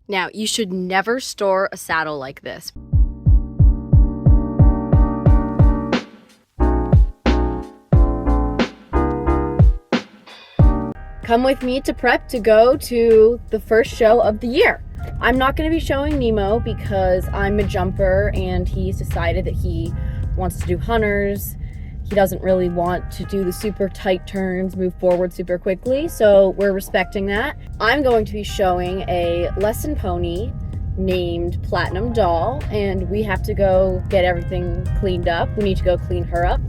Now, you should never store a saddle like this. Come with me to prep to go to the first show of the year. I'm not going to be showing Nemo because I'm a jumper and he's decided that he wants to do hunters. He doesn't really want to do the super tight turns, move forward super quickly, so we're respecting that. I'm going to be showing a lesson pony named Platinum Doll, and we have to go get everything cleaned up. We need to go clean her up,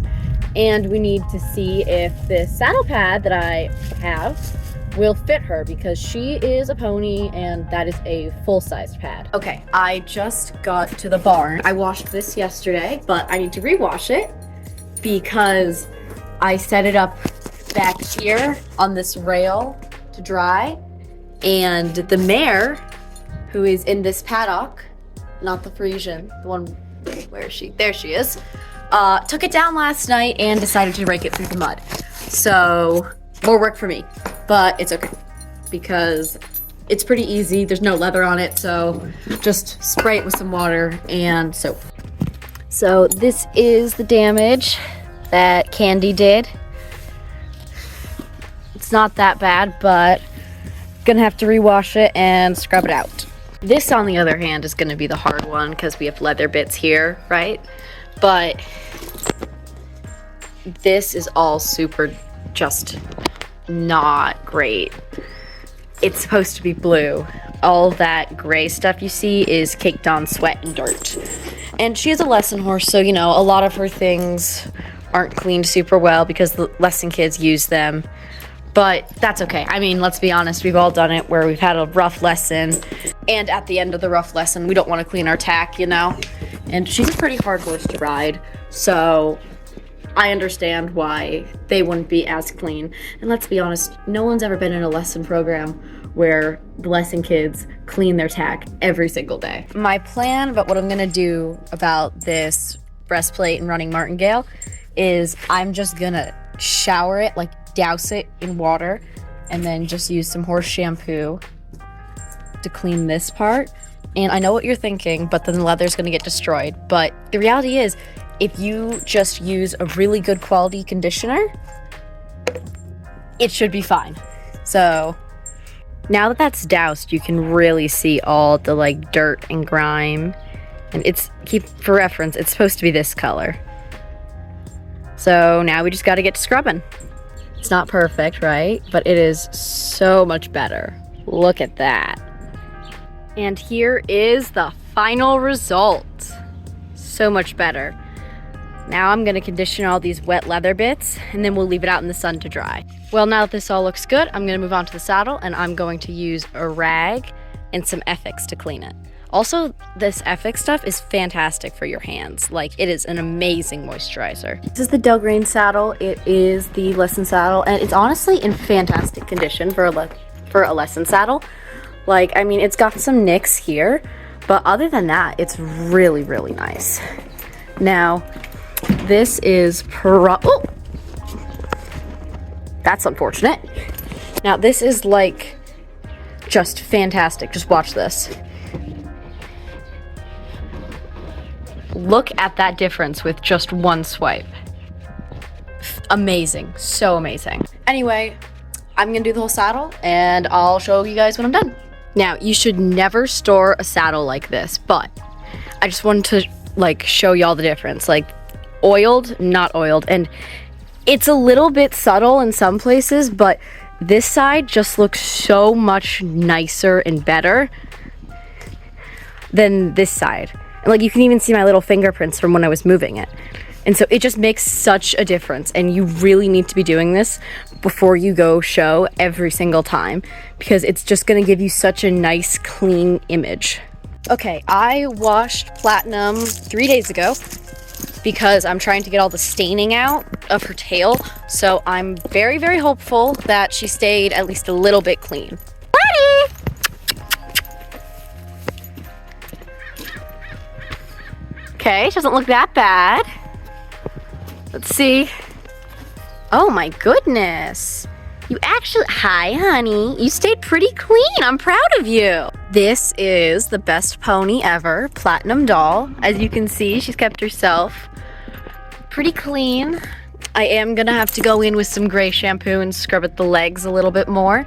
and we need to see if this saddle pad that I have will fit her because she is a pony and that is a full-sized pad. Okay, I just got to the barn. I washed this yesterday, but I need to rewash it because I set it up back here on this rail to dry, and the mare who is in this paddock, not the Frisian, the one, where is she? There she is, took it down last night and decided to rake it through the mud. So more work for me, but it's okay because it's pretty easy. There's no leather on it, so just spray it with some water and soap. So this is the damage that Candy did. It's not that bad, but gonna have to rewash it and scrub it out. This, on the other hand, is gonna be the hard one because we have leather bits here, right? But this is all super just not great. It's supposed to be blue. All that gray stuff you see is caked on sweat and dirt. And she is a lesson horse, so you know, a lot of her things aren't cleaned super well because the lesson kids use them. But that's okay. I mean, let's be honest, we've all done it where we've had a rough lesson, and at the end of the rough lesson, we don't want to clean our tack, you know? And she's a pretty hard horse to ride, so I understand why they wouldn't be as clean. And let's be honest, no one's ever been in a lesson program where the lesson kids clean their tack every single day. My plan about what I'm gonna do about this breastplate and running martingale is I'm just gonna shower it, like douse it in water, and then just use some horse shampoo to clean this part. And I know what you're thinking, but then the leather's gonna get destroyed. But the reality is, if you just use a really good quality conditioner, it should be fine. So now that that's doused, you can really see all the like dirt and grime. And for reference, it's supposed to be this color. So now we just gotta get to scrubbing. It's not perfect, right? But it is so much better. Look at that. And here is the final result. So much better. Now I'm gonna condition all these wet leather bits and then we'll leave it out in the sun to dry. Well, now that this all looks good, I'm gonna move on to the saddle and I'm going to use a rag and some Effix to clean it. Also, this Effix stuff is fantastic for your hands. Like, it is an amazing moisturizer. This is the Delgrain saddle. It is the lesson saddle, and it's honestly in fantastic condition for a lesson saddle. Like, I mean, it's got some nicks here, but other than that, it's really, really nice. Now, this is oh! That's unfortunate. Now, this is like just fantastic. Just watch this. Look at that difference with just one swipe. Amazing, so amazing. Anyway, I'm gonna do the whole saddle and I'll show you guys when I'm done. Now, you should never store a saddle like this, but I just wanted to like show y'all the difference. Like oiled, not oiled, and it's a little bit subtle in some places, but this side just looks so much nicer and better than this side. Like, you can even see my little fingerprints from when I was moving it. And so it just makes such a difference. And you really need to be doing this before you go show every single time, because it's just gonna give you such a nice, clean image. Okay, I washed Platinum 3 days ago because I'm trying to get all the staining out of her tail. So I'm very, very hopeful that she stayed at least a little bit clean. Buddy! Okay, doesn't look that bad. Let's see. Oh my goodness. You actually, hi honey, you stayed pretty clean. I'm proud of you. This is the best pony ever, Platinum Doll. As you can see, she's kept herself pretty clean. I am gonna have to go in with some gray shampoo and scrub at the legs a little bit more.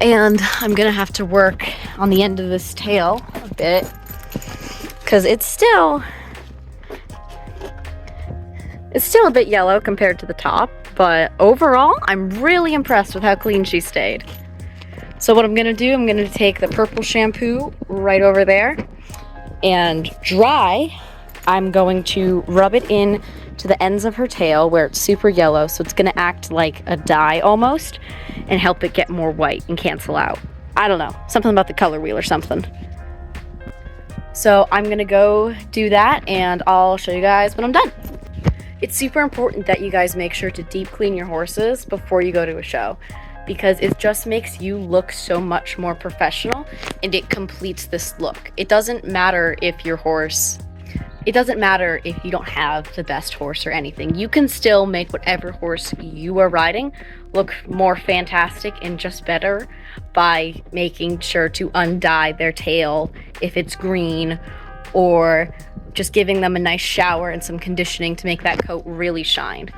And I'm gonna have to work on the end of this tail a bit because it's still a bit yellow compared to the top, but overall, I'm really impressed with how clean she stayed. So what I'm gonna do, I'm gonna take the purple shampoo right over there and dry. I'm going to rub it in to the ends of her tail where it's super yellow, so it's gonna act like a dye almost and help it get more white and cancel out. I don't know, something about the color wheel or something. So I'm gonna go do that and I'll show you guys when I'm done. It's super important that you guys make sure to deep clean your horses before you go to a show, because it just makes you look so much more professional and it completes this look. It doesn't matter if you don't have the best horse or anything. You can still make whatever horse you are riding look more fantastic and just better by making sure to undye their tail if it's green, or just giving them a nice shower and some conditioning to make that coat really shine.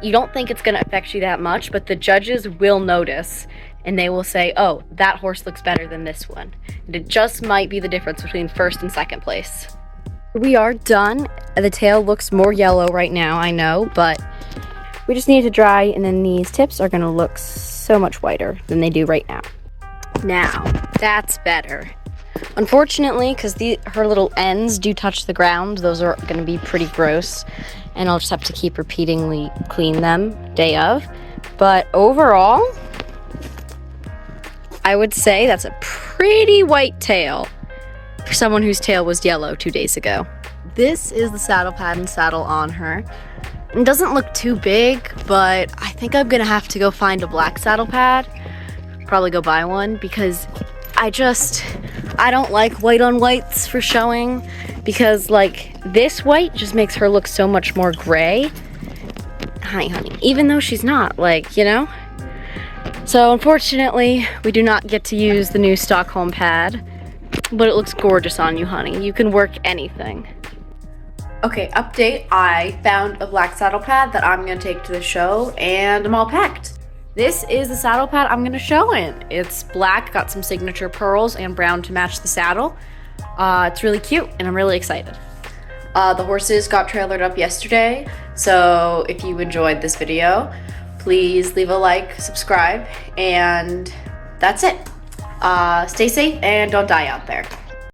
You don't think it's going to affect you that much, but the judges will notice and they will say, oh, that horse looks better than this one. And it just might be the difference between first and second place. We are done. The tail looks more yellow right now, I know, but we just need to dry, and then these tips are going to look so much whiter than they do right now. Now, that's better. Unfortunately, because her little ends do touch the ground, those are going to be pretty gross, and I'll just have to keep repeatedly clean them day of. But overall, I would say that's a pretty white tail for someone whose tail was yellow 2 days ago. This is the saddle pad and saddle on her. It doesn't look too big, but I think I'm gonna have to go find a black saddle pad, probably go buy one, because I don't like white on whites for showing, because like this white just makes her look so much more gray. Hi honey, even though she's not, like, you know? So unfortunately, we do not get to use the new Stockholm pad, but it looks gorgeous on you, honey. You can work anything. Okay, update. I found a black saddle pad that I'm gonna take to the show, and I'm all packed. This is the saddle pad I'm gonna show in. It's black, got some signature pearls and brown to match the saddle. It's really cute, and I'm really excited. The horses got trailered up yesterday, so if you enjoyed this video, please leave a like, subscribe, and that's it. Stay safe and don't die out there.